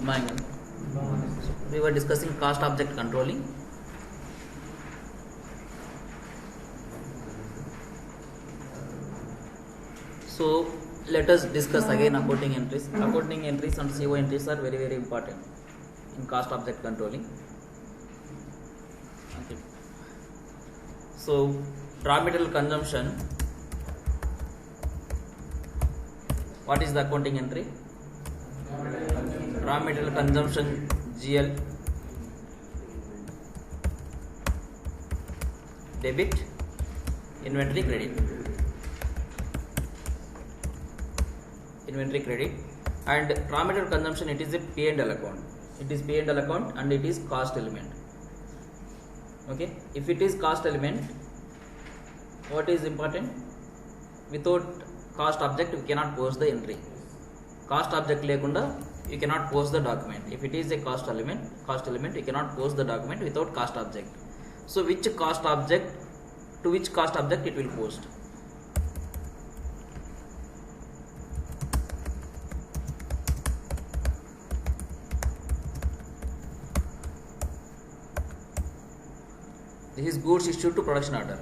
morning. We were discussing cost object controlling. So let us discuss again accounting entries. Accounting entries and CO entries are very important in cost object controlling. Okay. So raw material consumption. What is the accounting entry? Raw material consumption GL debit, inventory credit. Inventory credit and raw material consumption, it is a P&L account. It is P&L account and it is cost element. Okay, if it is cost element, what is important? Without cost object we cannot post the entry. Cost object lekunda you cannot post the document. If it is a cost element you cannot post the document without cost object. So which cost object, to which cost object it will post? This is goods issued to production order.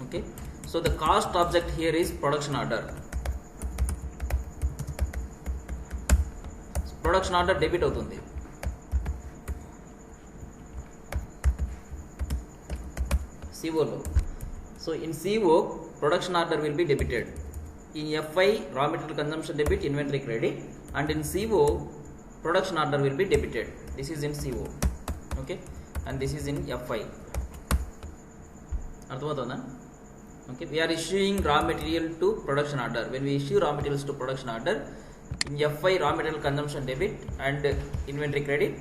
Okay, so the cost object here is production order. So production order debit avutundi. CO lo. So in CO production order will be debited. In FI raw material consumption debit, inventory credit, and in CO production order will be debited. This is in CO. Okay, and this is in FI. Okay, we are issuing raw material to production order. When we issue raw materials to production order, in FI raw material consumption debit and inventory credit,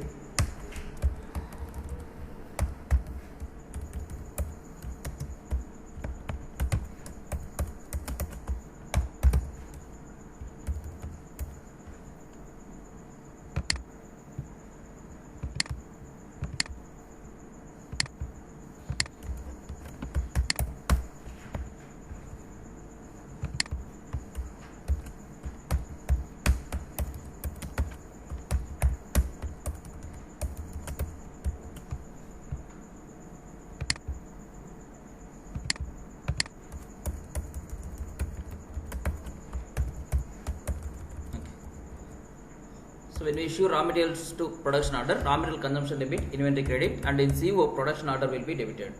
so when we issue raw materials to production order, raw material consumption debit, inventory credit, and in CO production order will be debited.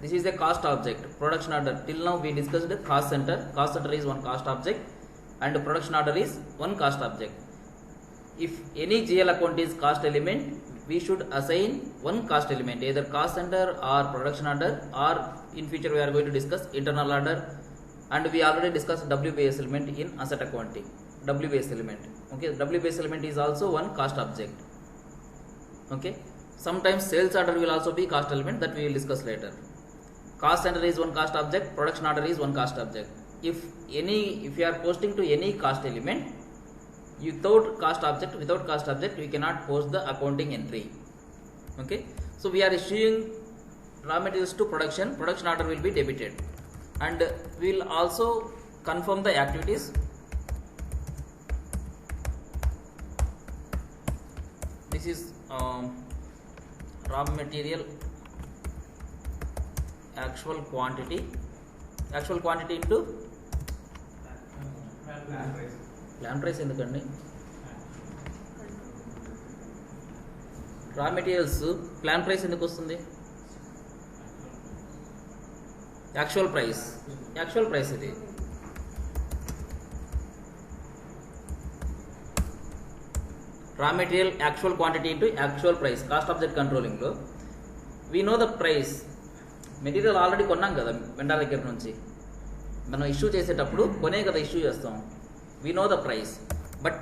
This is a cost object. Production order, till now we discussed the cost center. Cost center is one cost object and production order is one cost object. If any GL account is cost element, we should assign one cost element, either cost center or production order, or in future we are going to discuss internal order, and we already discussed WBS element in asset accounting. WBS element. Okay, WBS element is also one cost object. Okay, sometimes sales order will also be cost element, that we will discuss later. Cost center is one cost object, production order is one cost object. If you are posting to any cost element, without cost object we cannot post the accounting entry. Okay, so we are issuing raw materials to production order will be debited, and we will also confirm the activities. This is raw material actual quantity into plant price endukandi. Raw materials plant price enduku vastundi? Actual price ఇది. Raw material actual quantity into actual price. Cost object controlling lo we know the price. Material already కొన్నాం కదా vendor దగ్గర నుంచి, మనం issue చేసేటప్పుడు కొనే కదా issue చేస్తాం. We know the price, but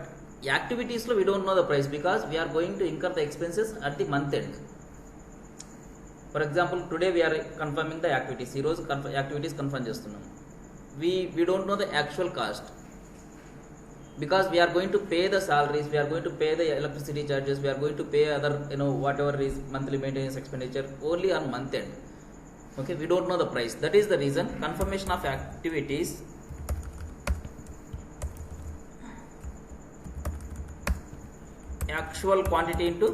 యాక్టివిటీస్లో we don't know the price because we are going to incur the expenses at the month end. For example today we are confirming the activities. ఈరోజు activities confirm చేస్తున్నాం. We don't know the actual cost because we are going to pay the salaries, we are going to pay the electricity charges, we are going to pay other whatever is monthly maintenance expenditure only on month end. Okay, we don't know the price. That is the reason confirmation of activities actual quantity into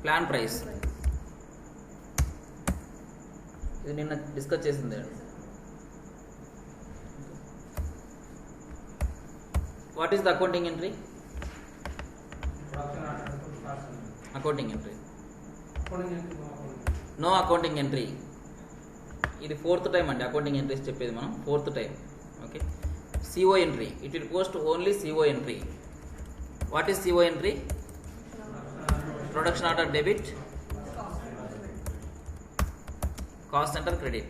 plan price. ఇది నిన్న discuss చేసింది. What is the accounting entry? Accounting entry, no accounting entry. ఇది 4th time అండి accounting entries చెప్పేది మనం, 4th time. Okay, CO entry, it will post only CO entry. What is CO entry? Production order debit, cost centre credit.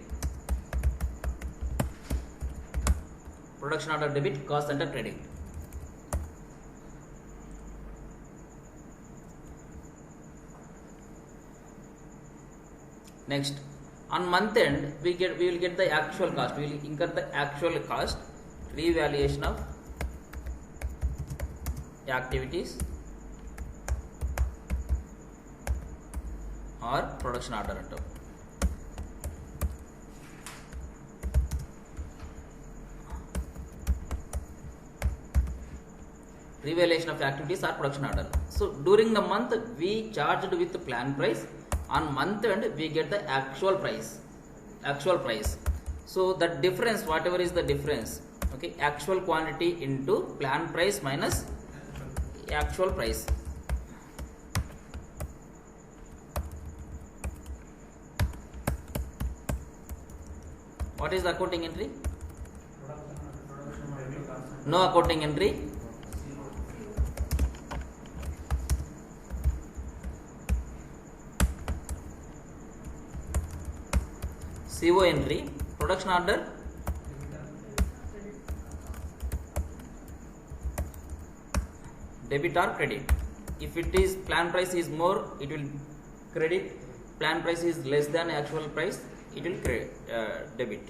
Production order debit, cost centre credit. Next, on month end we will get the actual cost. We will incur the actual cost, revaluation of activities or production order అంటాం. Revaluation of activities or production order. So during the month we charged with the plan price. On month end we get the actual price. So the difference, whatever is the difference, okay, actual quantity into plan price minus actual price. What is the accounting entry? No accounting entry. CO entry, production order, debit or credit. If it is plan price is more, it will credit. Plan price is less than actual price, it will debit.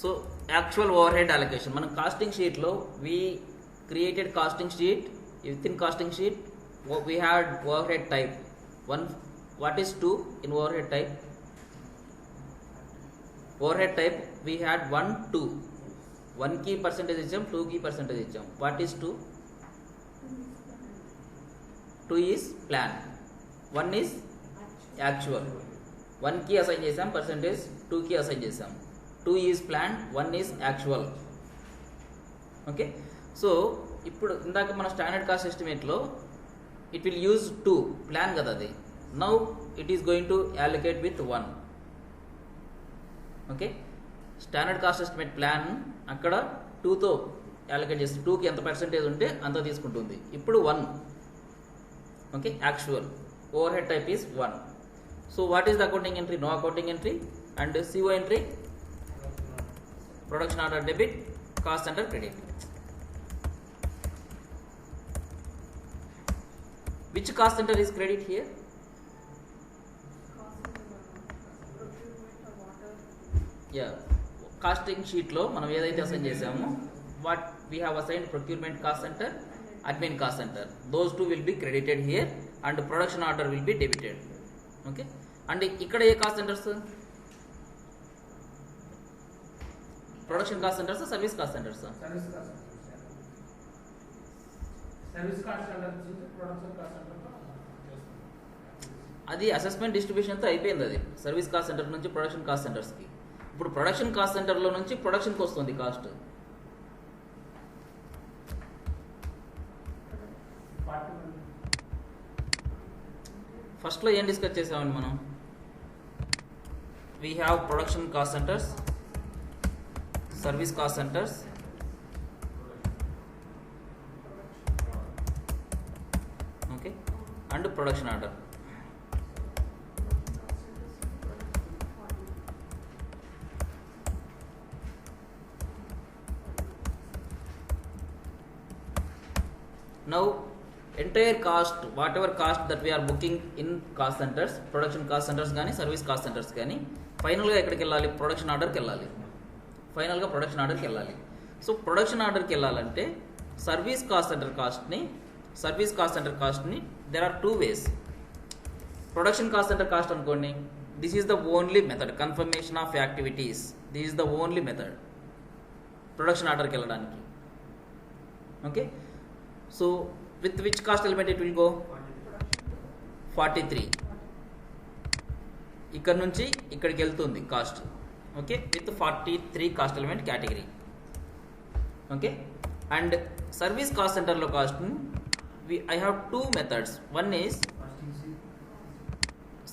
So actual overhead allocation, మనం casting sheet లో we created costing sheet. Within costing sheet we had overhead type 1. What is 2 in overhead type? Overhead type we had 1 2, 1 key percentage ఇచ్చాం, 2 key percentage ఇచ్చాం. What is 2? 2 is plan, 1 is actual. 1 key assign చేసాం percentage, 2 key assign చేసాం. 2 is planned, 1 is actual. Okay, so ఇప్పుడు ఇందాక మన standard cost ఎస్టిమేట్లో it will use 2 plan కదా అది. Now it is going to allocate with 1. Okay, standard cost estimate plan అక్కడ 2తో అలొకేట్ చేస్తుంది. 2కి ఎంత పర్సెంటేజ్ ఉంటే అంత తీసుకుంటుంది. ఇప్పుడు 1. Okay, actual overhead type is 1. So what is the accounting entry? No accounting entry. And CO entry, production order debit, cost center credit. Which cost center is credit here? Yeah, costing sheet లో మనం ఏదైతే assign చేసామో what we have assigned procurement cost center, admin cost center, those two will be credited here and production order will be debited. Okay, and ఇక్కడ ఏ cost centres? Production cost centres, service cost centres. అది assessment డిస్ట్రిబ్యూషన్తో అయిపోయింది. అది service cost centre నుంచి production cost సెంటర్స్కి. ఇప్పుడు production cost సెంటర్లో నుంచి ప్రొడక్షన్కి వస్తుంది కాస్ట్. ఫస్ట్లో ఏం డిస్కస్ చేసామని మనం? We have production cost centres, service cost centers, okay, and production order. Now entire cost, whatever cost that we are booking in cost centers, production cost centers కానీ service cost centres కానీ ఫైనల్గా ఎక్కడికి వెళ్ళాలి, production ఆర్డర్కి వెళ్ళాలి. ఫైనల్గా production ఆర్డర్కి వెళ్ళాలి. సో ప్రొడక్షన్ ఆర్డర్కి వెళ్ళాలంటే సర్వీస్ కాస్ట్ సెంటర్ కాస్ట్ని there are two ways. Production cost centre cost అనుకోండి, this is the only method. Confirmation of activities, this is the only method production ఆర్డర్కి వెళ్ళడానికి. Okay, so with which cost element it will go? 43. ఇక్కడ నుంచి ఇక్కడికి వెళ్తుంది కాస్ట్. Okay, with 43 cost element category. Okay, and service cost సెంటర్లో కాస్ట్ని I have two methods. One is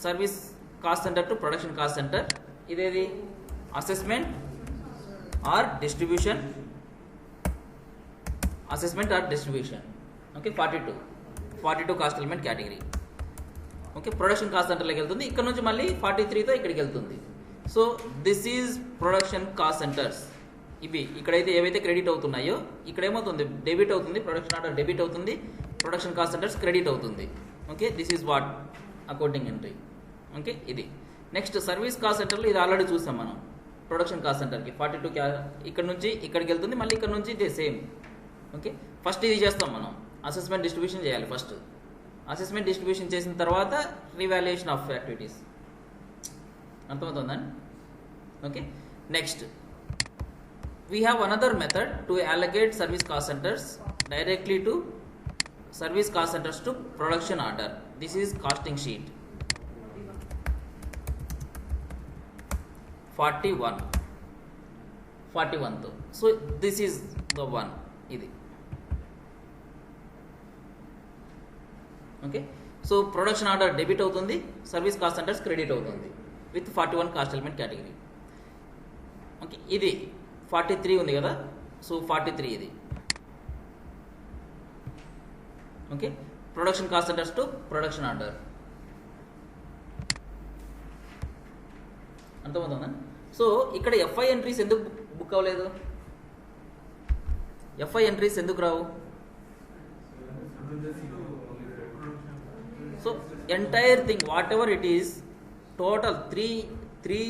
service cost centre to production cost centre. ఇదేది assessment or distribution. Okay, 42 cost element category. Okay, production cost సెంటర్లోకి వెళ్తుంది. ఇక్కడ నుంచి మళ్ళీ 43తో ఇక్కడికి వెళ్తుంది. So this is production cost centres. ఇవి ఇక్కడైతే ఏవైతే క్రెడిట్ అవుతున్నాయో ఇక్కడ ఏమవుతుంది, డెబిట్ అవుతుంది. ప్రొడక్షన్ ఆర్డర్ డెబిట్ అవుతుంది, ప్రొడక్షన్ కాస్ట్ సెంటర్స్ క్రెడిట్ అవుతుంది. Okay, this is what accounting entry. Okay, ఇది నెక్స్ట్ సర్వీస్ కాస్ట్ సెంటర్లో ఇది ఆల్రెడీ చూసాం మనం. ప్రొడక్షన్ కాస్ట్ సెంటర్కి 42 ఇక్కడ నుంచి ఇక్కడికి వెళ్తుంది, మళ్ళీ ఇక్కడ నుంచి ఇదే సేమ్. ఓకే, ఫస్ట్ ఇది చేస్తాం మనం, అసెస్మెంట్ డిస్ట్రిబ్యూషన్ చేయాలి. ఫస్ట్ అసెస్మెంట్ డిస్ట్రిబ్యూషన్ చేసిన తర్వాత రివాల్యుయేషన్ ఆఫ్ యాక్టివిటీస్. అర్థమవుతుందండి? Okay, next we have another method to allocate service cost centers directly to service cost centers to production order. This is costing sheet 41 తో. So this is the one. ఇది okay, so production order debit అవుతుంది, service cost centres credit అవుతుంది with 41 cost element category. Okay, ఇది 43 ఉంది కదా, so 43 ఇది. Okay, production cost centres to production order. అర్థమవుతుందా? So ఇక్కడ ఎఫ్ఐ ఎంట్రీస్ ఎందుకు బుక్ అవ్వలేదు? ఎఫ్ఐ ఎంట్రీస్ ఎందుకు రావు? So entire thing whatever it is, total three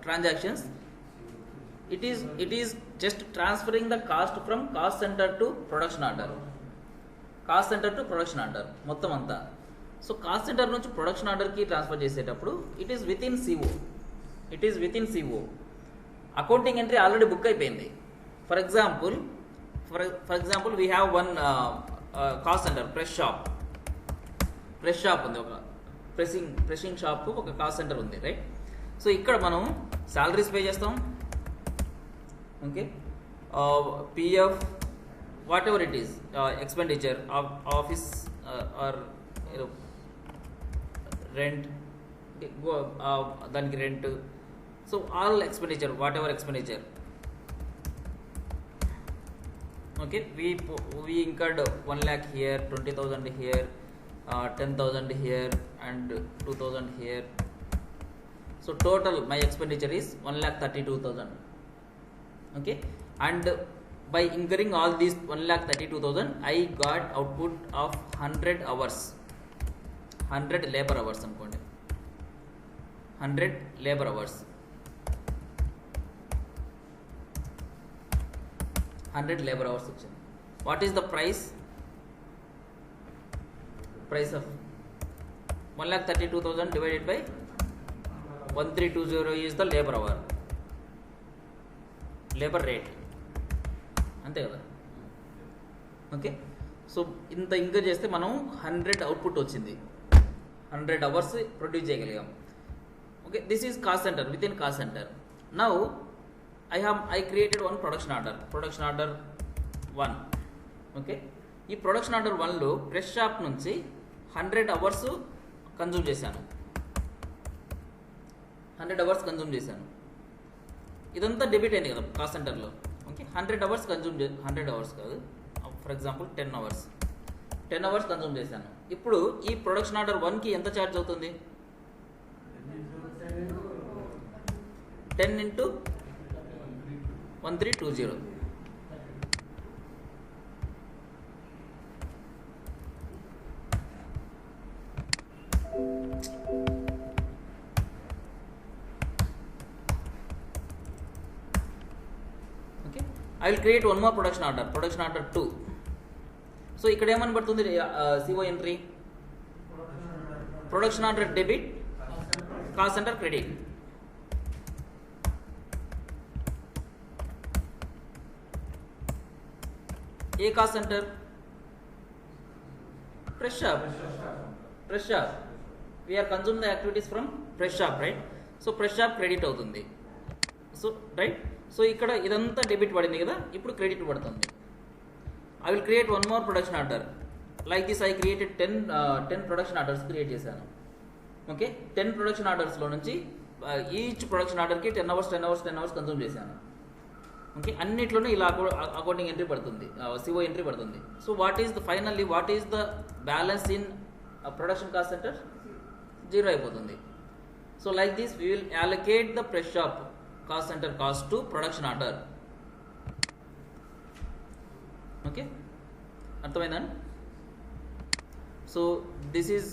transactions, it is just transferring the cost from cost center to production order. Cost centre to production order మొత్తం అంతా. So cost centre నుంచి production ఆర్డర్కి transfer చేసేటప్పుడు it is within CO. Accounting entry already book అయిపోయింది. For example we have one cost centre, press shop ఉంది, ఒక pressing shop, ఒక cost centre ఉంది, రైట్? సో ఇక్కడ మనం శాలరీస్ పే చేస్తాం. Okay, PF whatever it is, expenditure office or rent, దానికి rent. So all expenditure, whatever expenditure. Okay, we incurred 1 lakh here, 20,000 here, 10,000 here and 2,000 here. So total my expenditure is 1,32,000. Okay, and by incurring all these 1,32,000 I got output of 100 hours, 100 labor hours అనుకోండి, 100 labor hours, 100 labor hours వచ్చింది. What is the price of 1,32,000 divided by 1320 is the labor hour, labour rate, అంతే కదా? Okay, so ఇంత incur చేస్తే మనం 100 output వచ్చింది, 100 hours produce చేయగలిగాం. Okay, this is cost centre, within cost centre. Now I created one production order 1. Okay, ఈ production order 1లో press shop నుంచి 100 అవర్స్ కన్జ్యూమ్ చేశాను, 100 అవర్స్ కన్జ్యూమ్ చేశాను. ఇదంతా డెబిట్ అయింది కదా కాస్ట్ సెంటర్లో. ఓకే, 100 అవర్స్ కన్జ్యూమ్ 100 అవర్స్ కాదు, ఫర్ ఎగ్జాంపుల్ 10 అవర్స్ కన్జ్యూమ్ చేశాను. ఇప్పుడు ఈ ప్రొడక్షన్ ఆర్డర్ 1కి ఎంత ఛార్జ్ అవుతుంది? 10 into 1320. I will create one more production order 2. So ఇక్కడ ఏమని పడుతుంది CO entry production order debit cost centre credit. ఏ cost centre fresh shop we are consume the activities from fresh shop right. So ఫ్రెష్ షాప్ credit అవుతుంది. So right. So ఇక్కడ ఇదంతా debit పడింది కదా, ఇప్పుడు క్రెడిట్ పడుతుంది. I will create one more production order. Like this I created 10 production orders create చేశాను. ఓకే, 10 ప్రొడక్షన్ ఆర్డర్స్లో నుంచి ఈచ్ ప్రొడక్షన్ ఆర్డర్కి 10 hours కన్జ్యూమ్ చేశాను. ఓకే, అన్నిట్లోనూ ఇలా అకౌంటింగ్ ఎంట్రీ పడుతుంది, CO ఎంట్రీ పడుతుంది. So what is the balance in production cost centre? 0 అయిపోతుంది. So like this we will allocate the fresh shop cost centre cost to production order. Okay, అర్థమైందండి? So this is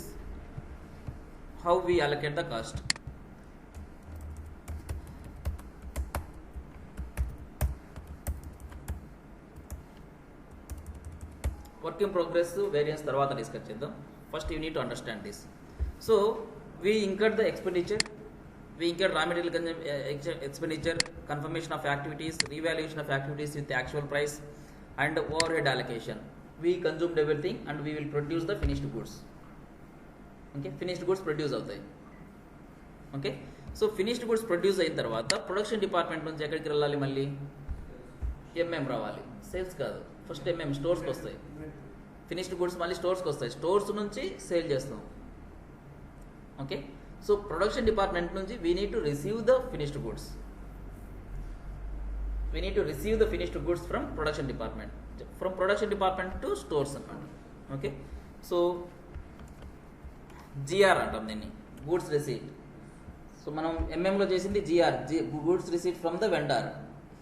how we allocate the cost. Work in progress variance తర్వాత discuss చేద్దాం. First you need to understand this. So we incurred the expenditure, we incurred raw material expenditure, confirmation of activities, revaluation of activities with the actual price, and overhead allocation. We consumed everything and we will produce the finished goods. Okay, finished goods produce అవుతాయి. Okay, so finished goods produce అయిన తర్వాత production department నుంచి ఎక్కడికి వెళ్ళాలి? మళ్ళీ MM రావాలి, sales కాదు. First MM స్టోర్స్కి వస్తాయి. ఫినిష్డ్ గుడ్స్ మళ్ళీ స్టోర్స్కి వస్తాయి, స్టోర్స్ నుంచి సేల్ చేస్తాం. ఓకే, సో ప్రొడక్షన్ డిపార్ట్మెంట్ నుంచి we need to receive the finished goods. We need to receive the finished goods from production department, from production department to stores అన్నమాట. Okay, so GR అంటాం దీన్ని, goods receipt. So మనం MMలో చేసింది GR, goods receipt from the vendor.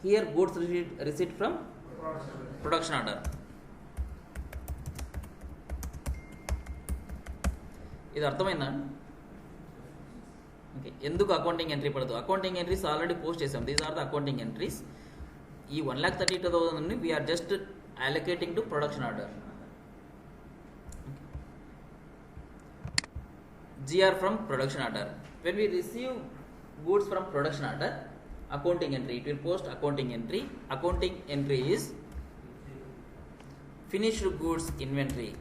Here goods receipt from production order. ఇది అర్థమైందా? Okay, ఎందుకు accounting entry పడదు? అకౌంటింగ్ ఎంట్రీస్ ఆల్రెడీ పోస్ట్ చేసాం. These are the accounting entries. ఈ 1,32,000 we're just allocating to production order. GR from production order. When we receive goods from production order, accounting entry, it will post accounting entry. Accounting entry is finished goods inventory.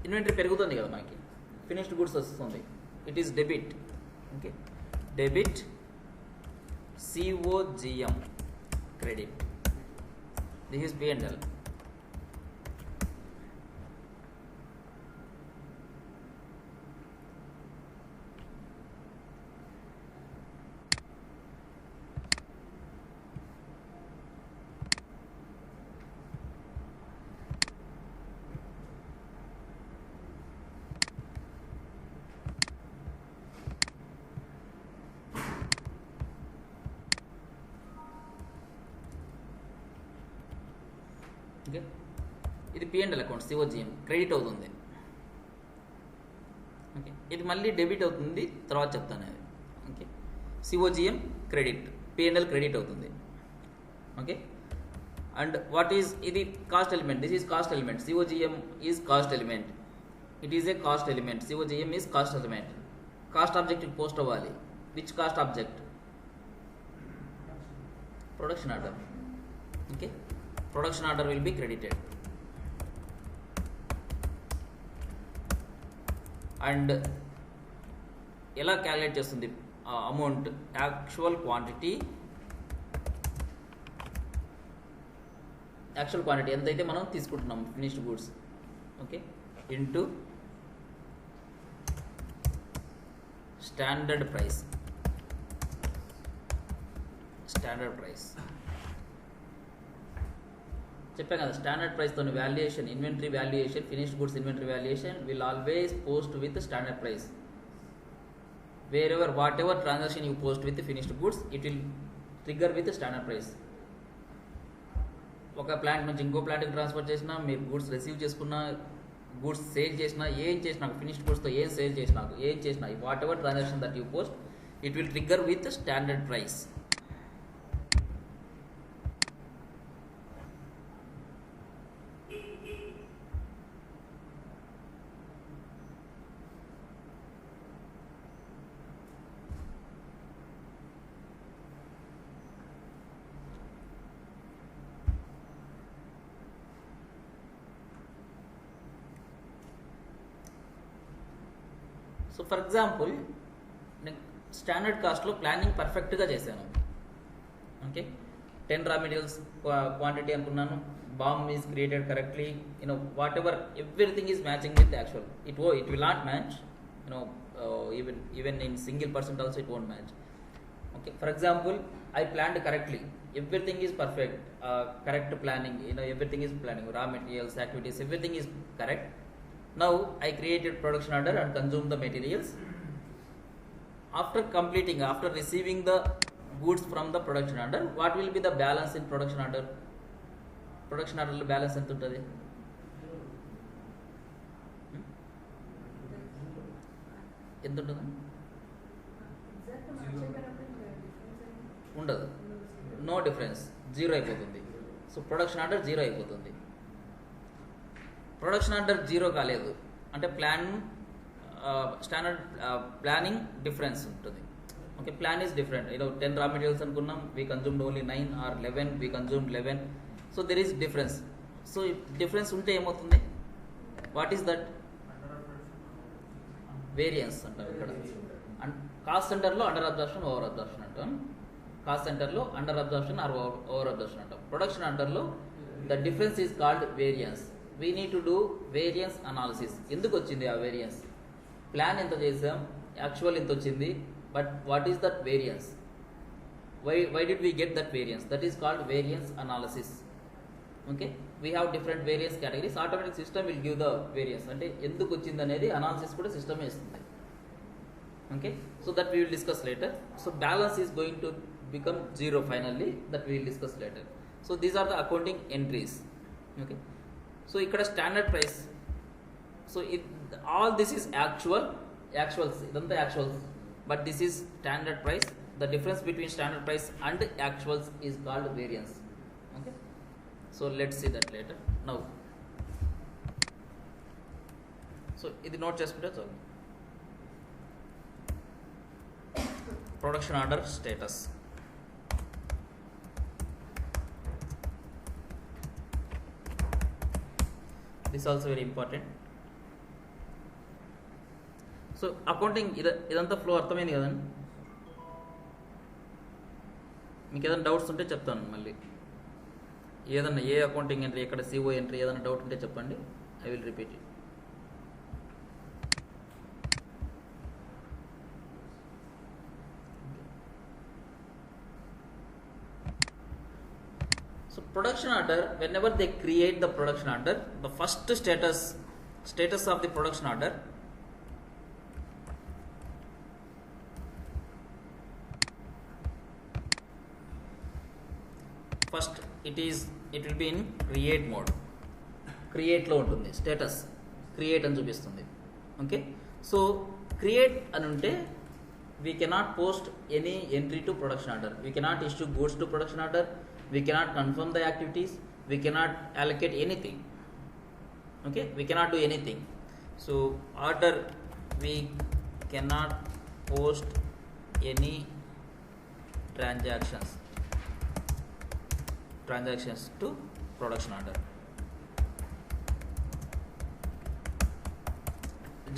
Inventory పెరుగుతుంది కదా మనకి, finished goods వస్తుంది. It is debit. Okay, debit COGM credit. This is P&L. Okay, ఇది P&L account, COGM credit అవుతుంది. Okay, ఇది మళ్ళీ debit అవుతుంది, తర్వాత చెప్తాను అది. Okay, COGM credit, P&L credit అవుతుంది. ఓకే, అండ్ వాట్ ఈజ్ ఇది? Cost element. This is cost element. COGM is cost element. It is a cost element. COGM is cost element. Cost object post అవ్వాలి. Which cost object? Production order. Okay, production order will be credited. And ఎలా calculate చేస్తుంది amount? Actual quantity ఎంతైతే మనం తీసుకుంటున్నాం finished goods, okay, into standard price. చెప్పాను కదా, standard ప్రైస్తో valuation, inventory valuation, finished goods inventory valuation will always post with standard price. Whatever transaction you post with finished goods, it will trigger with standard price. ఒక plant నుంచి ఇంకో ప్లాంట్కి transfer చేసినా, మీరు goods receive చేసుకున్నా, goods sale చేసినా, ఏం చేసినా, ఫినిష్డ్ గూడ్స్తో ఏం సేల్ చేసినా, what ever transaction that you post, it will trigger with standard price. So for example నేను స్టాండర్డ్ కాస్ట్లో ప్లానింగ్ పర్ఫెక్ట్గా చేశాను. ఓకే, 10 రా మెటీరియల్స్ క్వాంటిటీ అనుకున్నాను, bomb is created correctly, what ever everything is matching with actual. It will not match, even in single percent also it won't match. Okay, for example, I planned correctly, everything is perfect, correct planning, everything is planning, raw materials, activities, everything is correct. Now I created production order and consumed the materials. After receiving the goods from the production order, what will be the balance in production order? Production order lo balance ఎంత ఉంటుంది? ఎంత ఉంటుంది? ఉండదు, no difference, zero అయిపోతుంది. So production order zero అయిపోతుంది. Production order zero కాలేదు అంటే standard planning difference ఉంటుంది. Okay, plan is different. 10 raw materials అనుకున్నాం, we consumed only 9 or 11, we consumed 11. So there is difference. So difference ఉంటే ఏమవుతుంది? What is that? Variance అంటారు ఇక్కడ. And cost సెంటర్లో అండర్ అబ్జార్ప్షన్, ఓవర్ అబ్జార్ప్షన్ అంటాం. Cost సెంటర్లో under absorption or over absorption అంటాం. Production అండర్లో the difference is called variance. We need to do variance analysis. ఎందుకు వచ్చింది ఆ వేరియన్స్? ప్లాన్ ఎంత చేసాం, యాక్చువల్ ఎంత వచ్చింది, but what is that variance? Why did we get that variance? That is called variance analysis. Okay, we have different variance categories. Automatic system will give the variance. అంటే ఎందుకు వచ్చింది అనేది analysis కూడా సిస్టమే ఇస్తుంది. Okay, so that we will discuss later. So balance is going to become zero finally, that we will discuss later. So these are the accounting entries. Okay, so ikkada standard price. So all this is actuals, idantha actuals, but this is standard price. The difference between standard price and actuals is called variance. Okay, so let's see that later. Now, so idi note chestunte chalu. Production order status. This also very important. So accounting ఇదంతా flow అర్థమైంది కదండి. మీకు ఏదైనా doubts ఉంటే చెప్తాను మళ్ళీ. ఏదన్నా ఏ accounting entry, ఎక్కడ సిఓ ఎంట్రీ, ఏదైనా డౌట్ ఉంటే చెప్పండి, I will repeat it. So production order, whenever they create the production order, the first status of the production order, first it will be in create mode. Create లో ఉంటుంది status, create అని చూపిస్తుంది. Okay, so create అని ఉంటే we cannot post any entry to production order, we cannot issue goods to production order, we cannot confirm the activities, we cannot allocate anything. Okay, we cannot do anything. So order, we cannot post any transactions to production order.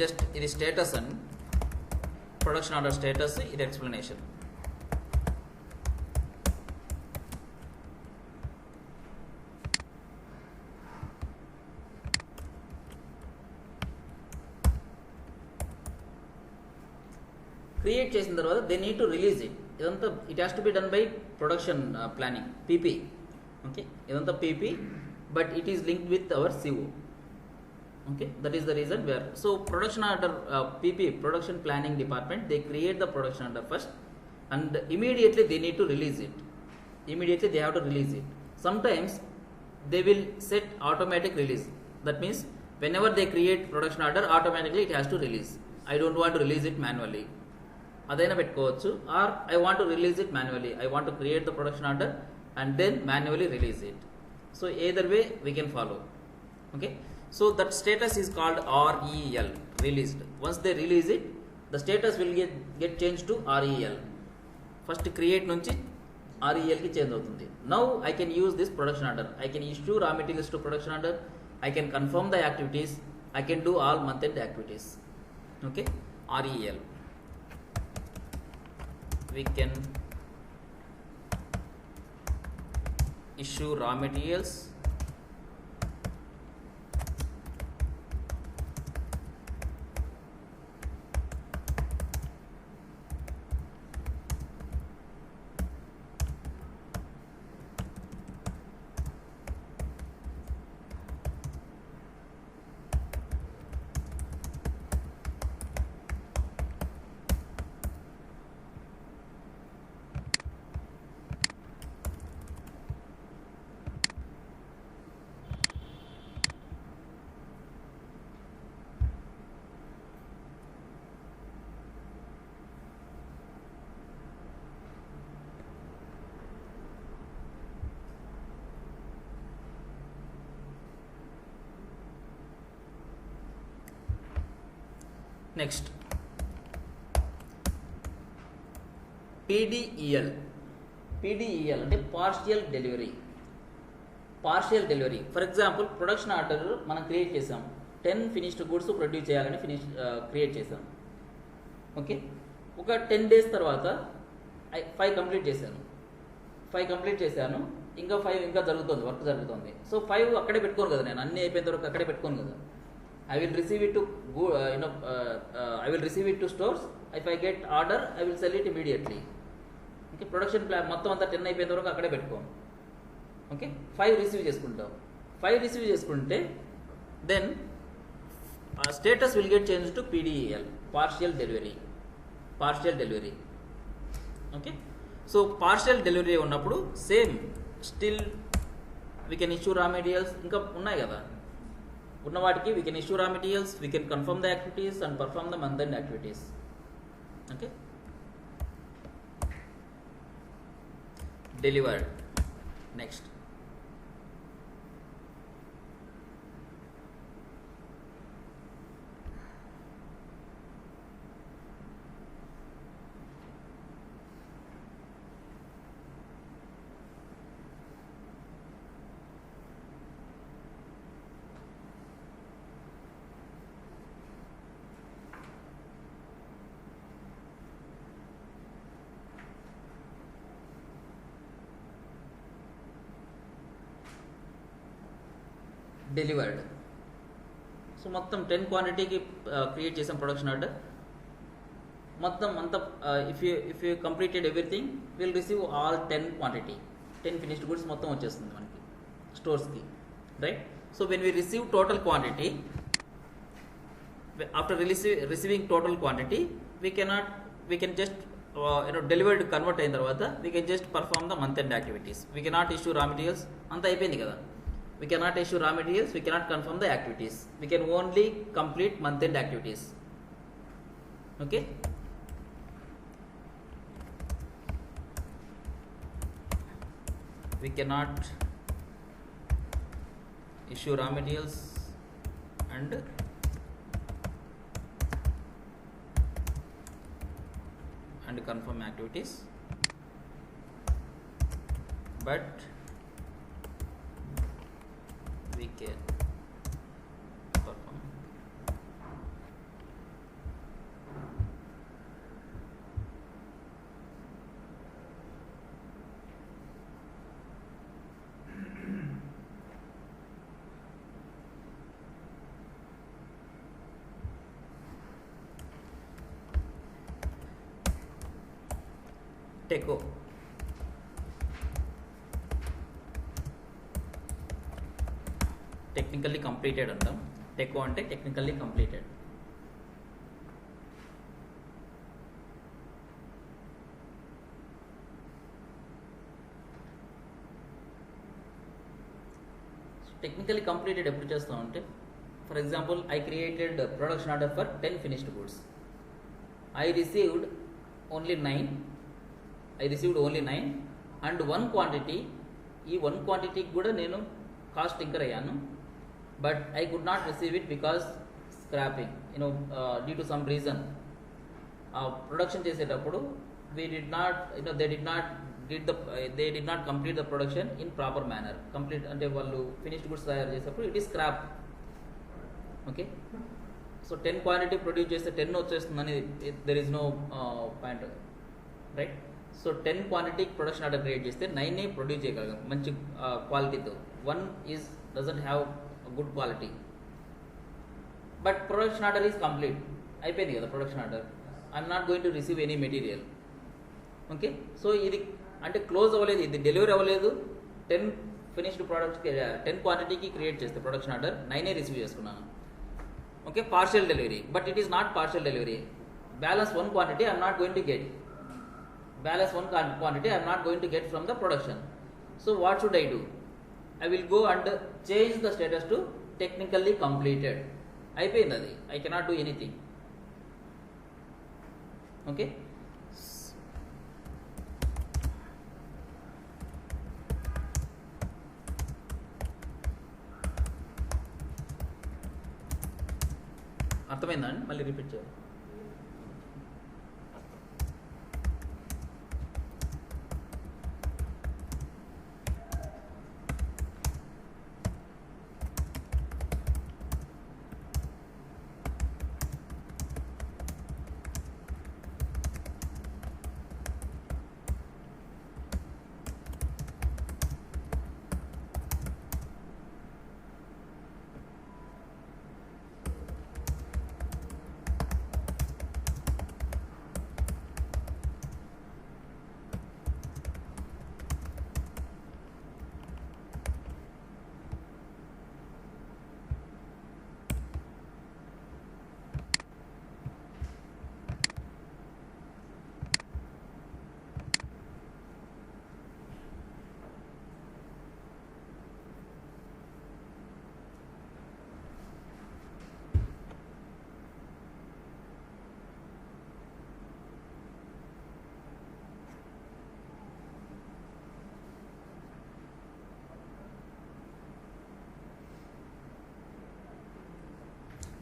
Just ఇది status అని, production order status, ఇది explanation. Create చేసిన తర్వాత they need to release it. ఇదంతా it has to be done by production planning, PP. Okay, ఇదంతా PP, but it is linked with our CO. Okay, that is the reason where. So production order, PP, production planning department, they create the production order first and immediately they need to release it. Immediately they have to release it. Sometimes they will set automatic release. That means whenever they create production order, automatically it has to release. I don't want to release it manually. అదైనా పెట్టుకోవచ్చు. Or I want to release it manually, I want to create the production order and then manually release it. So either way we can follow. Okay, so that status is called REL, released. Once they release it, the status will get changed to REL. First create నుంచి REL కి change అవుతుంది. Now I can use this production order, I can issue raw materials to production order, I can confirm the activities, I can do all month end activities. Okay, REL. We can issue raw materials next. PDEL. PDEL అంటే partial delivery. Partial delivery for example production order మనం create చేసాం, 10 finished goods produce చేయాలని create చేసాం. Okay, ఒక 10 days తర్వాత 5 complete చేశాను. ఇంకా 5 ఇంకా జరుగుతుంది, వర్క్ జరుగుతుంది. సో 5 అక్కడే పెట్టుకోను కదా, నేను అన్ని అయిపోయిన వరకు అక్కడే పెట్టుకోను కదా. I will receive it to I will receive it to stores. If I get order, I will sell it immediately. Okay, production plan మొత్తం అంతా 10 అయిపోయిన వరకు అక్కడే పెట్టుకోము. ఓకే, 5 రిసీవ్ చేసుకుంటాం. 5 రిసీవ్ చేసుకుంటే then status will get change to PDEL, partial delivery. Okay, so partial delivery ఉన్నప్పుడు same still we can issue raw materials. ఇంకా ఉన్నాయి కదా, ఉన్న వాటికి we can issue raw materials, we can confirm the activities and perform the month end activities. Okay, delivered. Next delivered. So మొత్తం 10 క్వాంటిటీకి create చేసాం production order. మొత్తం అంతా if you completed everything will receive all 10 quantity, 10 finished goods మొత్తం వచ్చేస్తుంది మనకి స్టోర్స్కి, right? So when we receive total quantity, after receiving total quantity we can just delivered convert అయిన తర్వాత we can just perform the month end activities. We cannot issue raw materials, అంతా అయిపోయింది కదా. We cannot issue raw materials, we cannot confirm the activities, we can only complete month end activities. Okay, we cannot issue raw materials and confirm activities, but we can perform TECO. Technically completed అంటాం. టెకో అంటే technically completed. Technically completed ఎప్పుడు చేస్తామంటే, for example I created production order for 10 finished goods. I received only 9 and 1 quantity. ఈ 1 క్వాంటిటీకి కూడా నేను cost incur అయ్యాను, but I could not receive it because scrapping, due to some reason. Production చేసేటప్పుడు they did not complete the production in proper manner. Complete అంటే వాళ్ళు finished goods తయారు చేసేటప్పుడు it is scrap. Okay, so 10 quantity produce చేస్తే 10 వచ్చేస్తుందని there is no point, right. So 10 quantity production order create చేస్తే 9 produce చేయగలం మంచి క్వాలిటీతో. 1 is doesn't have good quality, but production order is complete, అయిపోయింది కదా production order. I'm not going to receive any material. Okay, so ఇది అంటే close అవ్వలేదు, ఇది డెలివరీ అవ్వలేదు. 10 ఫినిష్డ్ ప్రోడక్ట్స్ 10 క్వాంటిటీకి క్రియేట్ చేస్తే ప్రొడక్షన్ ఆర్డర్ 9 రిసీవ్ చేసుకున్నాను. Okay, partial delivery, but it is not partial delivery. Balance 1 quantity I'm not going to get. Balance 1 quantity I am not going to get from the production. So what should I do? I will go and change the status to technically completed. అయిపోయింది అది, I cannot do anything. Okay, అర్థమైందా అండి? మళ్ళీ repeat చేయాలి.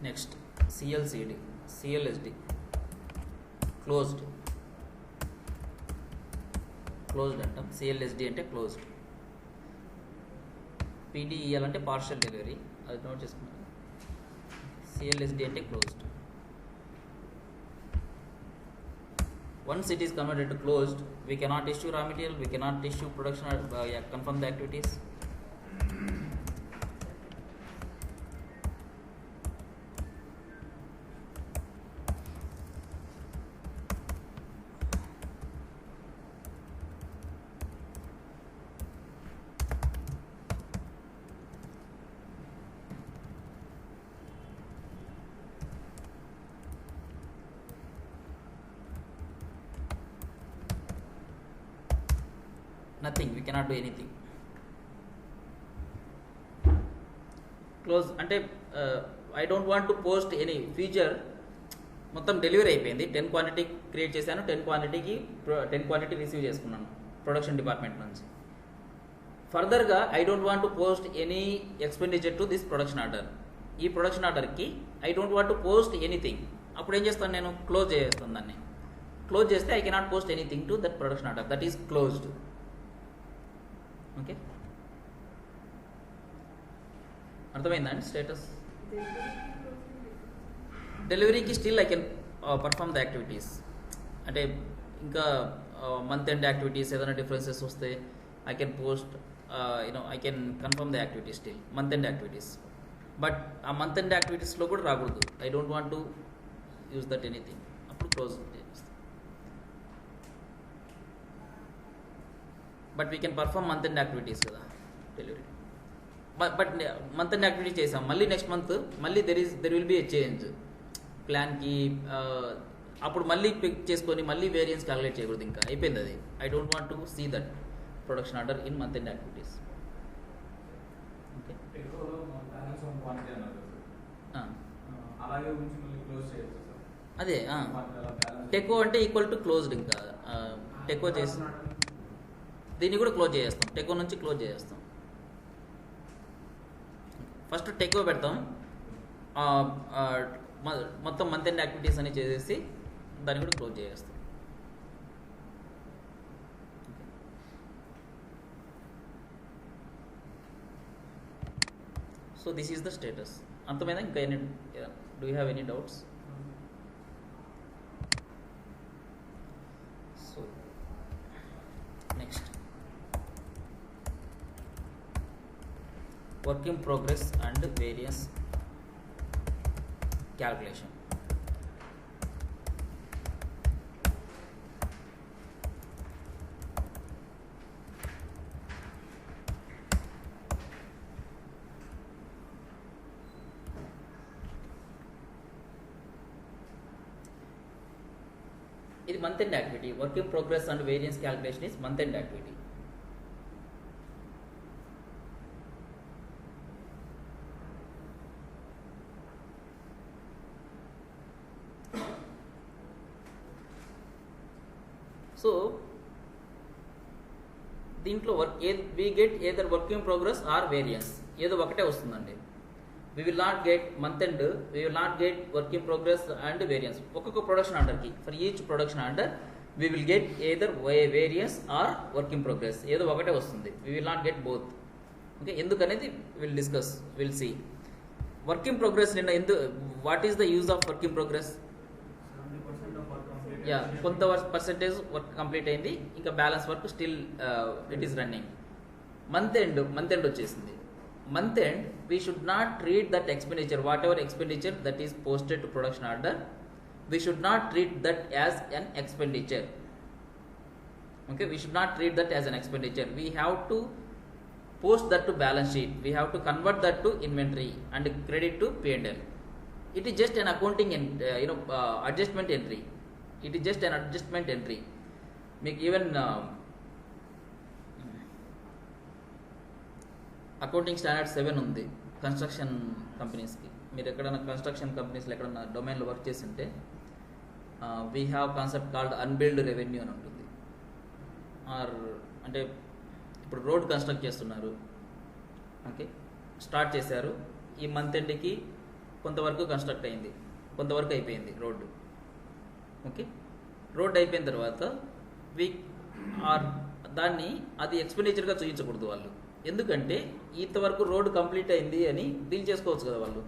Next CLCD, CLSD closed అంటాం. CLSD అంటే closed. PDEL అంటే partial delivery, అది నోట్ చేసుకున్నాను. CLSD అంటే closed. Once it is converted to closed, we cannot issue raw material, we cannot issue production or confirm the activities. Nothing, we cannot do anything. Close అంటే I don't want to post any feature. మొత్తం delivery అయిపోయింది. 10 quantity create చేశాను, 10 quantity receive చేసుకున్నాను production department నుంచి. ఫర్దర్గా I don't want to post any expenditure to this production order. ఈ production ఆర్డర్కి I don't want to post anything. అప్పుడు ఏం చేస్తాను నేను? క్లోజ్ చేస్తాను దాన్ని. క్లోజ్ చేస్తే I cannot post anything to that production order, that is closed. Okay, అర్థమైందా అండి స్టేటస్? డెలివరీకి still I can perform the activities. అంటే ఇంకా మంత్ ఎండ్ యాక్టివిటీస్ ఏదైనా డిఫరెన్సెస్ వస్తే I can post, I can confirm the activities still, month end activities. But ఆ month end యాక్టివిటీస్లో కూడా రాకూడదు. I don't want to use that anything. అప్పుడు close చేస్తాం. But we can perform month end activities కదా delivery. But month end activities చేసాం, మళ్ళీ next month మళ్ళీ there will be a change ప్లాన్కి. అప్పుడు మళ్ళీ పిక్ చేసుకొని మళ్ళీ వేరియన్స్ క్యాలిక్యులేట్ చేయకూడదు. ఇంకా అయిపోయింది అది. I don't want to see that production order in month end activities. Okay, అదే టెకో అంటే ఈక్వల్ టు క్లోజ్డ్. ఇంకా టెకో చేసి దీన్ని కూడా క్లోజ్ చేసేస్తాం. టెకో నుంచి క్లోజ్ చేసేస్తాం. ఫస్ట్ టెకో పెడతాం, మొత్తం మంత్ ఎండ్ యాక్టివిటీస్ అని చేసేసి దాన్ని కూడా క్లోజ్ చేసేస్తాం. So this is the status. అర్థమైనా? ఇంకా any do you have any doubts? So next work in progress and variance calculation. ఇది month end activity. Work in progress and variance calculation is month end activity. So దీంట్లో we get either work in progress or variance, ఏదో ఒకటే వస్తుందండి. we will not get month end, we will not get work in progress and variance. ఒక్కొక్క production ఆర్డర్కి, for each production order we will get either variance or work in progress, ఏదో ఒకటే వస్తుంది. we will not get both. Okay, ఎందుకనేది will discuss, will see. Work in progress నిన్న what is the use of work in progress? Yeah, కొంత percentage work complete అయింది, ఇంకా balance work still it is running. Month end వచ్చేసింది. Month end we should not treat that expenditure, whatever expenditure that is posted to production order, we should not treat that as an expenditure. Okay, we should not treat that as an expenditure. We have to post that to balance sheet, we have to convert that to inventory and credit to P&L. It is just an accounting and adjustment entry. It is just an adjustment entry. Make even accounting standard 7 ఉంది construction కంపెనీస్కి. మీరు ఎక్కడైనా construction కంపెనీస్లో ఎక్కడన్నా డొమైన్లో work చేస్తుంటే we have concept called unbilled revenue అని ఉంటుంది. ఆర్ అంటే ఇప్పుడు రోడ్ కన్స్ట్రక్ట్ చేస్తున్నారు, ఓకే, స్టార్ట్ చేశారు. ఈ మంత్ ఎండ్కి కొంతవరకు కన్స్ట్రక్ట్ అయింది, కొంతవరకు అయిపోయింది రోడ్డు. ఓకే, రోడ్ అయిపోయిన తర్వాత దాన్ని అది ఎక్స్పెండిచర్గా చూపించకూడదు వాళ్ళు. ఎందుకంటే ఇంతవరకు రోడ్ కంప్లీట్ అయింది అని డీల్ చేసుకోవచ్చు కదా వాళ్ళు.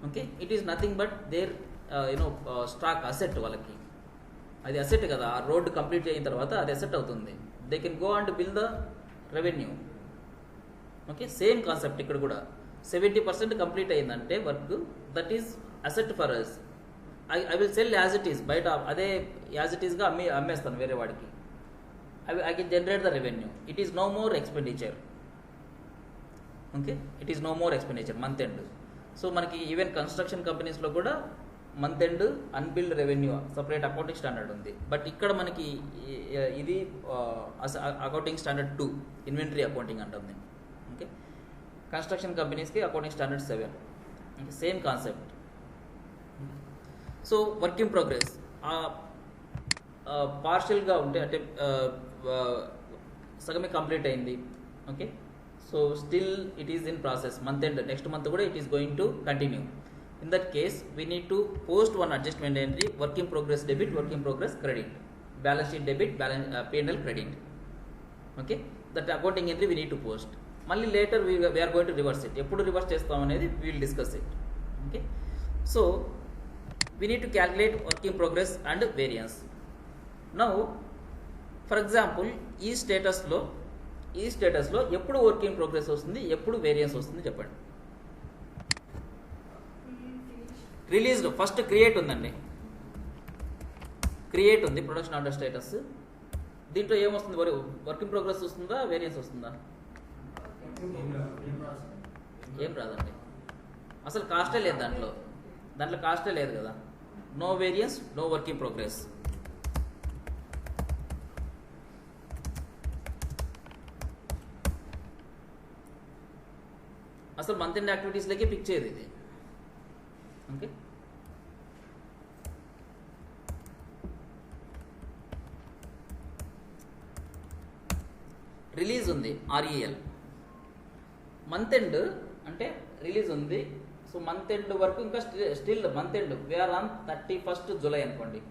Okay, it is nothing but their stock asset. వాళ్ళకి అది అసెట్ కదా, ఆ రోడ్ కంప్లీట్ అయిన తర్వాత అది అసెట్ అవుతుంది. They can go and bill the revenue. Okay, same concept ఇక్కడ కూడా. 70% కంప్లీట్ అయిందంటే work, that is asset for us. I will sell as it is, బయట అదే యాజ్ ఇట్ ఈస్గా అమ్మేస్తాను వేరే వాడికి. I can generate the revenue. It is no more expenditure. Okay, it is no more expenditure month end. So మనకి even construction కంపెనీస్లో కూడా month end unbilled revenue separate accounting standard ఉంది. బట్ ఇక్కడ మనకి ఇది అకౌంటింగ్ స్టాండర్డ్ 2, ఇన్వెంటరీ అకౌంటింగ్ అంటుంది. Okay, construction కంపెనీస్కి accounting standard 7. Same concept. So work in progress పార్షియల్గా ఉంటే, అంటే సగమే కంప్లీట్ అయింది. Okay, so still it is in process. Month end next month కూడా it is going to continue. In that case, we need to post one adjustment entry: work in progress debit, work in progress credit, balance sheet debit, P&L credit. Okay, that accounting entry we need to post. Malli later we are going to reverse it. Eppudu reverse chestam anedi we will discuss it. Okay, so we need to calculate work in progress and variance. Now, for example, ఈ status లో ఎప్పుడు work in progress వస్తుంది, ఎప్పుడు variance వస్తుంది చెప్పండి. రిలీజ్లో first create ఉందండి, create ఉంది production order status. దీంట్లో ఏమొస్తుంది? వర్క్ ఇన్ ప్రోగ్రెస్ వస్తుందా, వేరియన్స్ వస్తుందా? ఏం రాదండి, అసలు కాస్టే లేదు దాంట్లో కాస్టే లేదు కదా. No variance, no work in progress. అసలు మంత్ ఎండ్ యాక్టివిటీస్లోకి పిక్ చేయదు ఇది. ఓకే, రిలీజ్ ఉంది ఆర్ఈఎల్. మంత్ ఎండ్ అంటే రిలీజ్ ఉంది. సో మంత్ ఎండ్ వరకు ఇంకా still month end we're on 31st July అనుకోండి.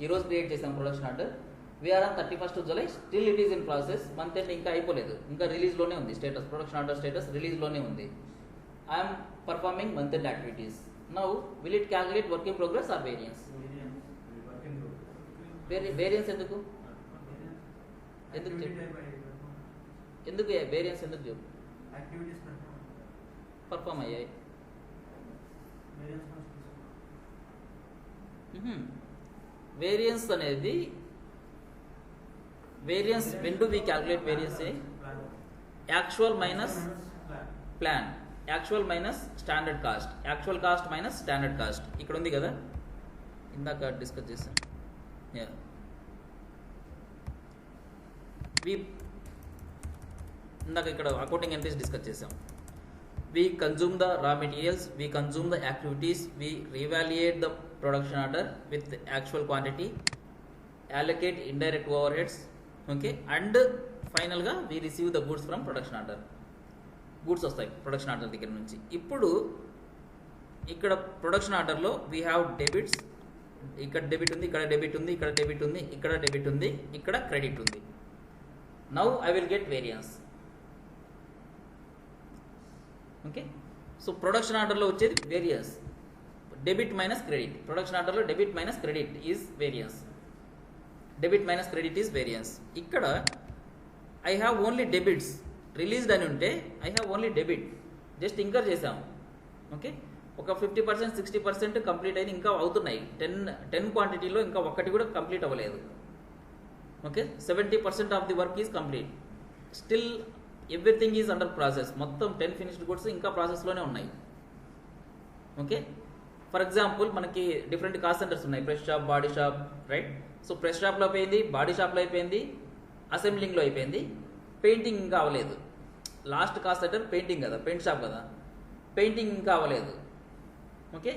ఈరోజు క్రియేట్ చేసాం production order, we're on 31st July, still it is in process. Month end ఇంకా అయిపోలేదు, ఇంకా రిలీజ్లోనే ఉంది స్టేటస్. ప్రొడక్షన్ ఆర్డర్ స్టేటస్ రిలీజ్లోనే ఉంది. I am performing month end activities. Now will it calculate work in progress or variance? Variance ఎందుకు variance ఎందుకు చెప్పు పర్ఫామ్ అయ్యాయి. వేరియన్స్ అనేది variance when do we calculate variance? Actual minus plan, actual minus standard cost, actual cost minus standard cost. ఇక్కడ ఉంది కదా, ఇందాక discuss చేసాం. ఇందాక ఇక్కడ అకౌంటింగ్ ఎంట్రీస్ డిస్కస్ చేసాం. We consume the raw materials, we consume the activities, we reevaluate the production order with the actual quantity, allocate indirect overheads, okay, and final గా we receive the goods from production order. Goods వస్తాయి production order దగ్గర నుంచి. ఇప్పుడు ఇక్కడ production ఆర్డర్లో we have debits. ఇక్కడ debit ఉంది, ఇక్కడ డెబిట్ ఉంది, ఇక్కడ డెబిట్ ఉంది, ఇక్కడ డెబిట్ ఉంది, ఇక్కడ క్రెడిట్ ఉంది. Now I will get variance. Okay, so production ఆర్డర్లో వచ్చేది variance, debit minus credit. Production ఆర్డర్లో debit minus credit is variance, debit minus credit is variance. ఇక్కడ I have only debits, released అని ఉంటే I have only debit, just incur చేసాము. Okay, ఒక 50% 60% complete అయింది, ఇంకా అవుతున్నాయి. 10 క్వాంటిటీలో ఇంకా ఒక్కటి కూడా కంప్లీట్ అవ్వలేదు. Okay, 70% of the work is complete, still everything is under process. మొత్తం 10 ఫినిష్డ్ గుడ్స్ ఇంకా ప్రాసెస్లోనే ఉన్నాయి. ఓకే, ఫర్ ఎగ్జాంపుల్ మనకి డిఫరెంట్ కాస్ట్ సెంటర్స్ ఉన్నాయి, press shop, body shop, right. So press షాప్లో అయిపోయింది, బాడీ షాప్లో అయిపోయింది, అసెంబ్లింగ్లో అయిపోయింది, పెయింటింగ్ ఇంకా అవ్వలేదు. లాస్ట్ కాస్ట్ సెంటర్ పెయింటింగ్ కదా, పెయింట్ షాప్ కదా, పెయింటింగ్ ఇంకా అవ్వలేదు. ఓకే,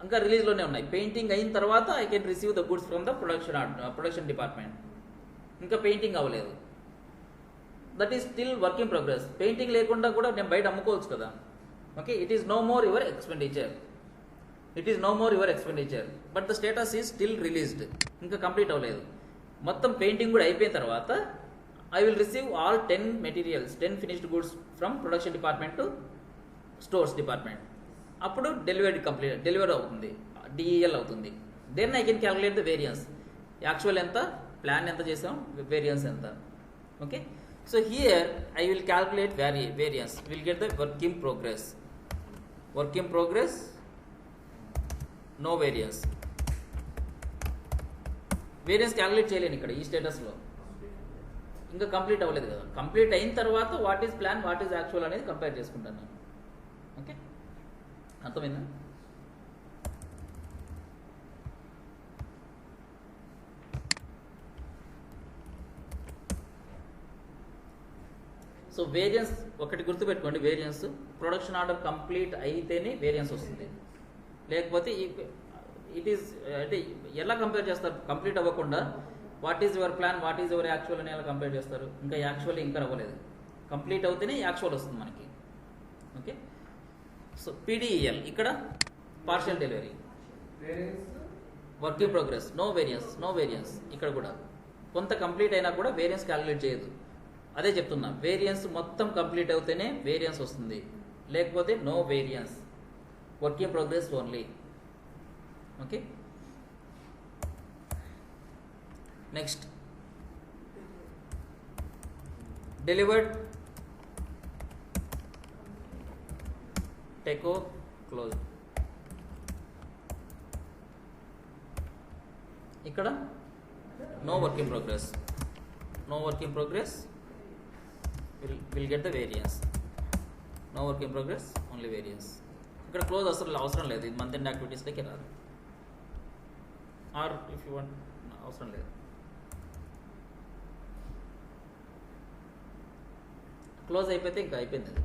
ఇంకా రిలీజ్లోనే ఉన్నాయి. పెయింటింగ్ అయిన తర్వాత I can receive the goods from the production department. ఇంకా పెయింటింగ్ అవ్వలేదు, that is still work in progress. Painting లేకుండా కూడా నేను బయట అమ్ముకోవచ్చు కదా. Okay, it is no more your expenditure, it is no more your expenditure, but the status is still released, ఇంకా complete అవ్వలేదు. మొత్తం పెయింటింగ్ కూడా అయిపోయిన తర్వాత I will receive all 10 materials, 10 finished goods from production department to stores department. అప్పుడు delivery అవుతుంది, DEL అవుతుంది. Then I can calculate the variance. Actual ఎంత, ప్లాన్ ఎంత చేసాం, వేరియన్స్ ఎంత. Okay, so here I will calculate variance, will get the work in progress. Work in progress, no variance. Variance calculate చేయలేను ఇక్కడ ఈ స్టేటస్లో, ఇంకా కంప్లీట్ అవ్వలేదు కదా. కంప్లీట్ అయిన తర్వాత what is plan, what is actual అనేది కంపేర్ చేసుకుంటాను నేను. ఓకే, అర్థమైందా? సో వేరియన్స్ ఒకటి గుర్తుపెట్టుకోండి, వేరియన్స్ ప్రొడక్షన్ ఆర్డర్ కంప్లీట్ అయితేనే వేరియన్స్ వస్తుంది, లేకపోతే ఇట్ ఈస్ అంటే ఎలా కంపేర్ చేస్తారు కంప్లీట్ అవ్వకుండా? What is your plan, what is your actual అని ఎలా కంపేర్ చేస్తారు? ఇంకా యాక్చువల్ ఇంకా అవ్వలేదు, కంప్లీట్ అవుతేనే యాక్చువల్ వస్తుంది మనకి. ఓకే, సో PDEL ఇక్కడ partial delivery, work in progress, no variance, no variance. ఇక్కడ కూడా కొంత కంప్లీట్ అయినా కూడా వేరియన్స్ క్యాలిక్యులేట్ చేయదు. అదే చెప్తున్నా, వేరియన్స్ మొత్తం కంప్లీట్ అవుతేనే వేరియన్స్ వస్తుంది, లేకపోతే no variance, work in progress only. Okay, next delivered TECO close. ఇక్కడ no work in progress, no work in progress, will get the variance. No work in progress, only variance. ఇక్కడ close అవసరం లేదు, ఇది month end యాక్టివిటీస్లోకి రాదు. Are if you want అవసరం లేదు. Close అయిపోతే ఇంకా అయిపోయింది అది.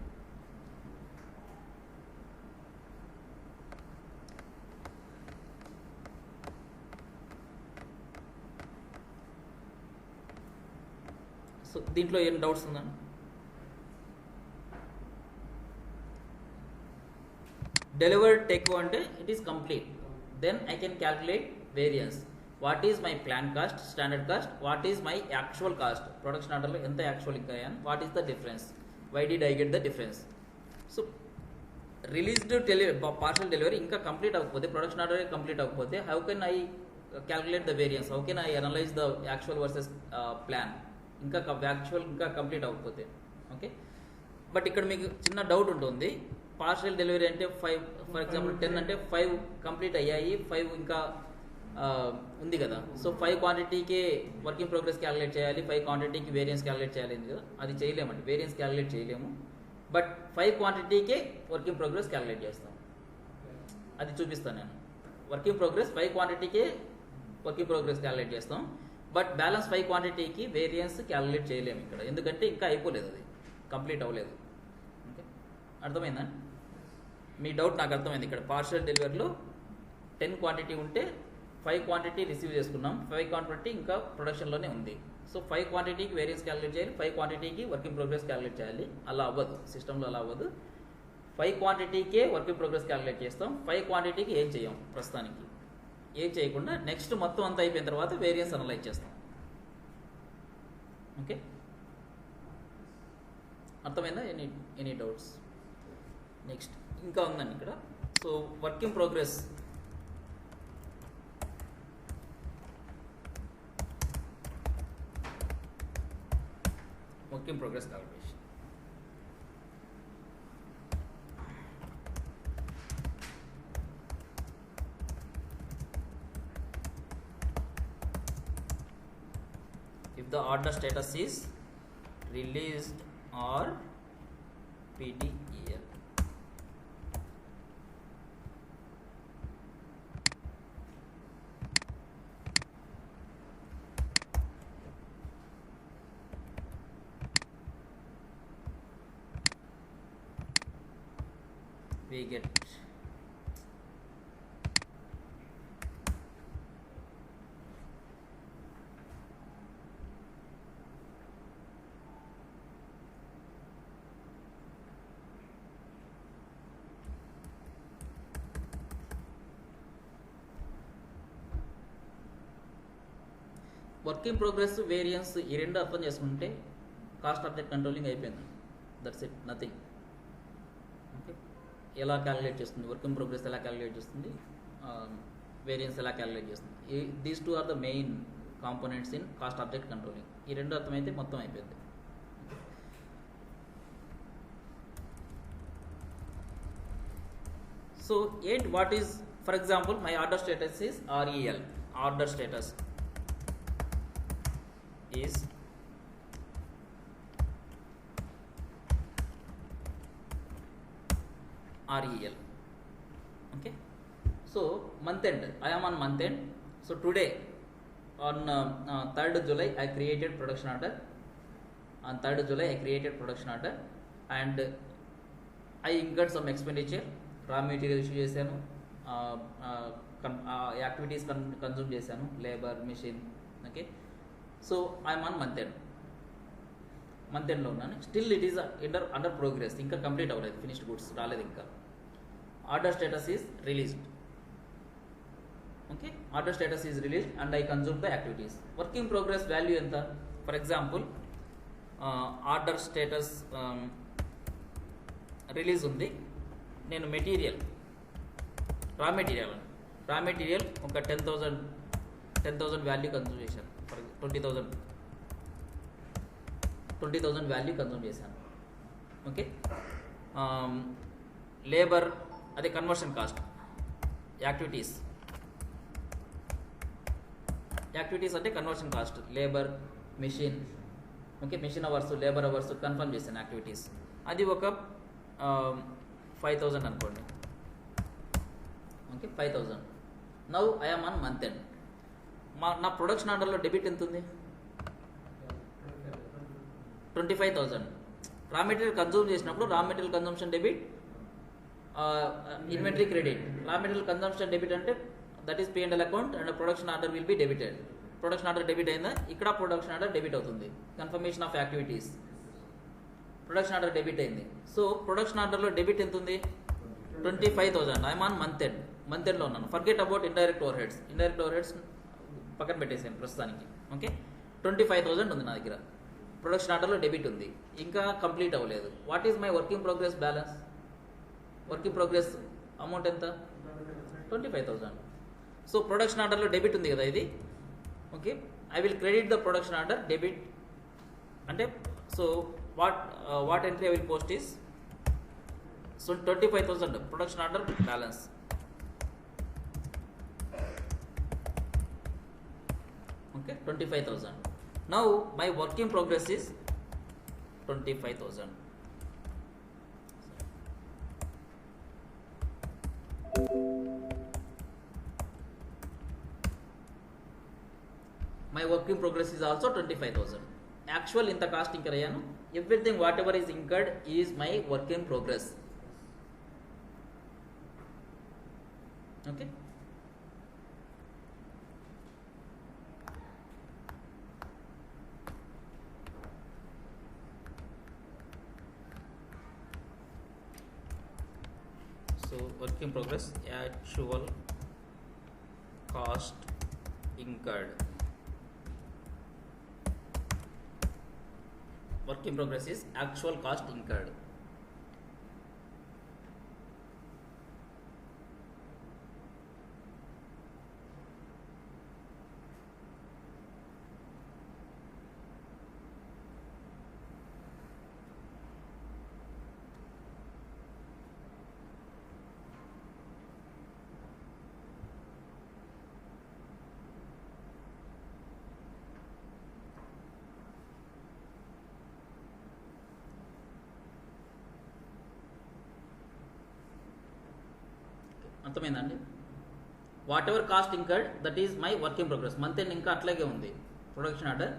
సో దీంట్లో ఏం డౌట్స్ ఉందా? డెలివర్డ్ టేక్ అంటే it is complete, then I can calculate variance. What is my plan cost, standard cost, what is my actual cost, production ఆర్డర్లో ఎంత యాక్చువల్ ఇంకా అయ్యాను, what is the difference, why did I get the difference. So released partial delivery ఇంకా complete అవ్వకపోతే, production order complete అవ్వకపోతే, how can I calculate the variance, how can I analyse the actual versus plan, ఇంకా actual ఇంకా complete అవ్వకపోతే. Okay, but ఇక్కడ మీకు చిన్న doubt ఉంటుంది. పార్షల్ డెలివరీ అంటే 5, ఫర్ ఎగ్జాంపుల్ 10 అంటే 5 కంప్లీట్ అయ్యాయి, 5 ఇంకా ఉంది కదా. సో 5 క్వాంటిటీకే వర్క్ ఇన్ ప్రోగ్రెస్ క్యాలిక్యులేట్ చేయాలి, 5 క్వాంటిటీకి వేరియన్స్ క్యాలిక్యులేట్ చేయాలి కదా. అది చేయలేమండి, వేరియన్స్ క్యాలిక్యులేట్ చేయలేము. బట్ 5 క్వాంటిటీకే వర్క్ ఇన్ ప్రోగ్రెస్ క్యాలిక్యులేట్ చేస్తాం. అది చూపిస్తాను నేను. వర్క్ ఇన్ ప్రోగ్రెస్ 5 క్వాంటిటీకే వర్క్ ఇన్ ప్రోగ్రెస్ క్యాలిక్యులేట్ చేస్తాం. బట్ బ్యాలెన్స్ 5 క్వాంటిటీకి వేరియన్స్ క్యాలిక్యులేట్ చేయలేము ఇక్కడ, ఎందుకంటే ఇంకా అయిపోలేదు, అది కంప్లీట్ అవ్వలేదు. ఓకే, అర్థమైందా? మీ డౌట్ నాకు అర్థమైంది. ఇక్కడ పార్షల్ డెలివరీలో 10 క్వాంటిటీ ఉంటే 5 క్వాంటిటీ రిసీవ్ చేసుకున్నాం, 5 క్వాంటిటీ ఇంకా ప్రొడక్షన్లోనే ఉంది. సో 5 క్వాంటిటీకి వేరియన్స్ క్యాలిక్యులేట్ చేయాలి, 5 క్వాంటిటీకి వర్క్ ఇన్ ప్రోగ్రెస్ క్యాలిక్యులేట్ చేయాలి. అలా అవ్వదు, సిస్టంలో అలా అవ్వదు. 5 క్వాంటిటీకే వర్క్ ఇన్ ప్రోగ్రెస్ క్యాలిక్యులేట్ చేస్తాం, 5 క్వాంటిటీకి ఏం చేయం, ప్రస్తుతానికి ఏం చేయకుండా నెక్స్ట్ మొత్తం అంతా అయిపోయిన తర్వాత వేరియన్స్ అనలైజ్ చేస్తాం. ఓకే, అర్థమైందా? Any doubts? నెక్స్ట్ ఇంకా ఉందండి ఇక్కడ. So work in progress calculation. If the order status is released or PDEL. We get work in progress, variance, ఈ రెండు అర్థం చేసుకుంటే కాస్ట్ ఆబ్జెక్ట్ కంట్రోలింగ్ అయిపోయింది. That's it, nothing. ఓకే, ఎలా క్యాలిక్యులేట్ చేస్తుంది, వర్క్ ఇన్ ప్రోగ్రెస్ ఎలా క్యాలిక్యులేట్ చేస్తుంది, variance ఎలా క్యాలిక్యులేట్ చేస్తుంది, these two are the main components in cost object controlling. ఈ రెండు అర్థమైతే మొత్తం అయిపోయింది. సో what is, for example, my order status is REL. Order status is REL. Okay, so month end, I am on month end. So today on 3rd July I created production order. On 3rd July I created production order and I incurred some expenditure. Raw material issue చేశాను, activities consume చేశాను, labour, machine. Okay, so I'm on month ఎండ్లో ఉన్నాను. Still it is under progress, ఇంకా complete అవ్వలేదు, finished goods రాలేదు ఇంకా. Order status is released. Okay, order status is released and I consume the activities. Work in progress value ఎంత? For example order status release ఉంది, నేను material raw material ఒక 10,000 value consume చేశాను. For 20,000 value consume చేశాను. Okay, labour అదే conversion cost. Activities అంటే conversion cost, labour, machine. Okay, machine hours, labour hours confirm చేశాను activities. అది ఒక 5,000 అనుకోండి. Okay, 5,000. Now I'm on month end. నా ప్రొడక్షన్ ఆర్డర్లో డెబిట్ ఎంత ఉంది? 25,000. రా మెటీరియల్ కన్జ్యూమ్ చేసినప్పుడు raw material consumption debit, inventory credit. Raw material consumption debit అంటే that is P&L account and production order will be debited. Production order debit అయిందా? ఇక్కడ production order debit అవుతుంది. Confirmation of activities, production order debit అయింది. So production ఆర్డర్లో debit ఎంత ఉంది? 25,000. I'm on month ఎండ్లో ఉన్నాను. Forget about indirect over heads పక్కన పెట్టేసాను ప్రస్తుతానికి. ఓకే, 25,000 ఉంది నా దగ్గర. ప్రొడక్షన్ ఆర్డర్లో డెబిట్ ఉంది, ఇంకా కంప్లీట్ అవ్వలేదు. What is my work in progress balance? Work in progress amount ఎంత 25,000. సో ప్రొడక్షన్ ఆర్డర్లో డెబిట్ ఉంది కదా ఇది. Okay, I will credit the production order debit అంటే so what entry I will post is so 25,000 production order balance. Okay, 25,000. Now my work in progress is 25,000. My work in progress is also 25,000. Actual in the cost incur ayyanu. Everything whatever is incurred is my work in progress. Okay. So work in progress, actual cost incurred. Work in progress is actual cost incurred. అర్థమైందండి. What ever cost incurred that is my work in progress. Month end ఇంకా అట్లాగే ఉంది production order,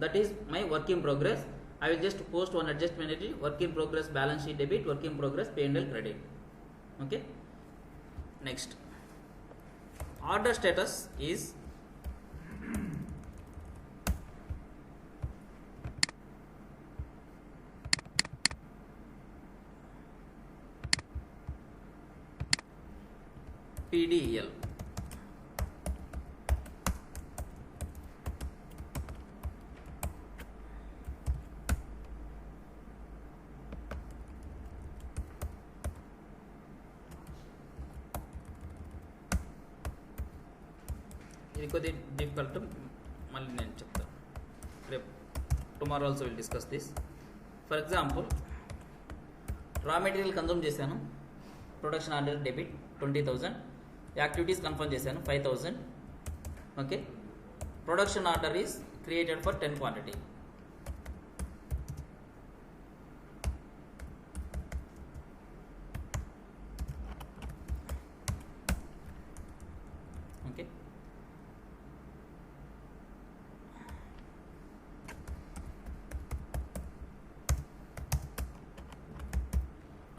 that is my work in progress. I will just post one adjustment entry, work in progress balance sheet debit, work in progress P&L credit. Okay, next order status is PDEL. ఇది కొద్ది difficult, మళ్ళీ నేను చెప్తాను రేపు. Tomorrow also will discuss this. For example రా material consume చేశాను, production order debit 20,000, activities confirm చేశాను 5,000. Okay, production order is created for 10 quantity. Okay,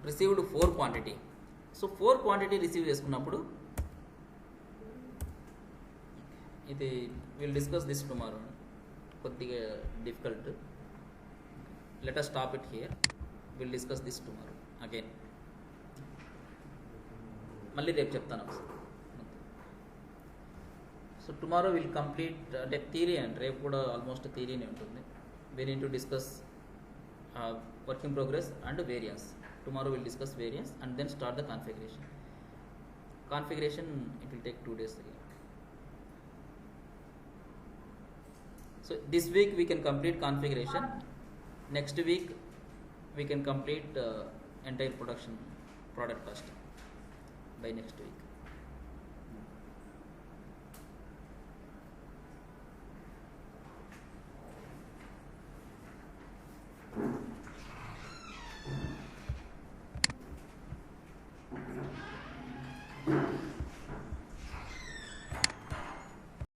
received 4 quantity. So 4 quantity receive చేసుకున్నప్పుడు ఇది విల్ డిస్కస్ దిస్ టుమారో, కొద్దిగా difficult. Let us stop it here, will discuss this tomorrow again. మళ్ళీ రేపు చెప్తాను. So tomorrow will complete అంటే theory, and రేపు కూడా almost థియరీనే ఉంటుంది. We need to discuss work in progress and variance. Tomorrow we'll discuss variance and then start the configuration. Configuration, it will take 2 days again. So this week we can complete configuration. Next week we can complete entire production product cost by next week.